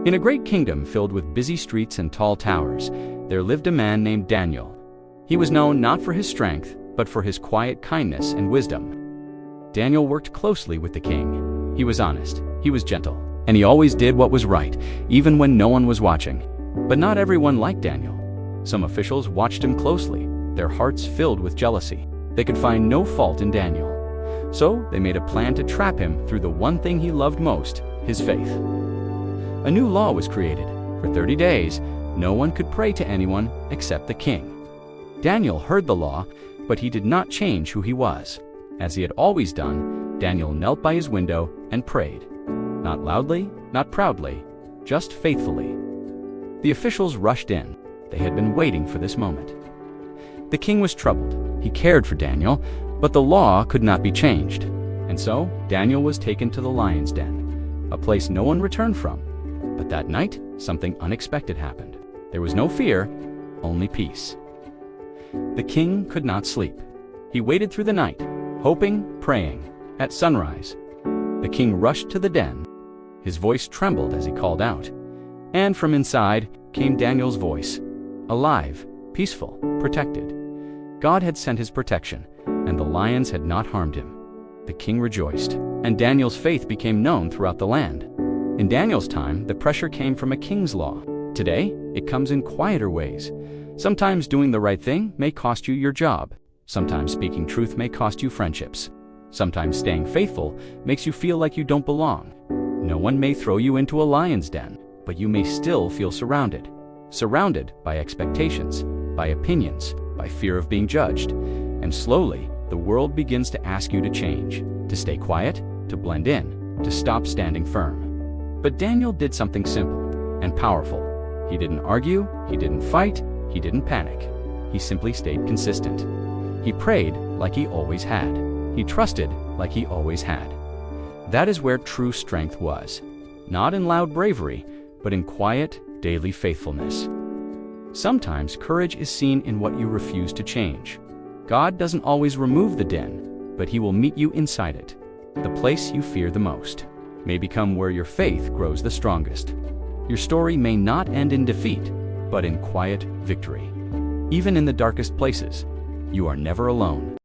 In a great kingdom filled with busy streets and tall towers, there lived a man named Daniel. He was known not for his strength, but for his quiet kindness and wisdom. Daniel worked closely with the king. He was honest, he was gentle, and he always did what was right, even when no one was watching. But not everyone liked Daniel. Some officials watched him closely, their hearts filled with jealousy. They could find no fault in Daniel. So they made a plan to trap him through the one thing he loved most, his faith. A new law was created. For 30 days, no one could pray to anyone except the king. Daniel heard the law, but he did not change who he was. As he had always done, Daniel knelt by his window and prayed. Not loudly, not proudly, just faithfully. The officials rushed in. They had been waiting for this moment. The king was troubled. He cared for Daniel, but the law could not be changed. And so Daniel was taken to the lion's den, a place no one returned from. But that night, something unexpected happened. There was no fear, only peace. The king could not sleep. He waited through the night, hoping, praying. At sunrise, the king rushed to the den. His voice trembled as he called out. And from inside came Daniel's voice, alive, peaceful, protected. God had sent his protection, and the lions had not harmed him. The king rejoiced, and Daniel's faith became known throughout the land. In Daniel's time, the pressure came from a king's law. Today, it comes in quieter ways. Sometimes doing the right thing may cost you your job. Sometimes speaking truth may cost you friendships. Sometimes staying faithful makes you feel like you don't belong. No one may throw you into a lion's den, but you may still feel surrounded. Surrounded by expectations, by opinions, by fear of being judged. And slowly, the world begins to ask you to change, to stay quiet, to blend in, to stop standing firm. But Daniel did something simple and powerful. He didn't argue, he didn't fight, he didn't panic. He simply stayed consistent. He prayed like he always had. He trusted like he always had. That is where true strength was. Not in loud bravery, but in quiet, daily faithfulness. Sometimes courage is seen in what you refuse to change. God doesn't always remove the den, but he will meet you inside it. The place you fear the most may become where your faith grows the strongest. Your story may not end in defeat, but in quiet victory. Even in the darkest places, you are never alone.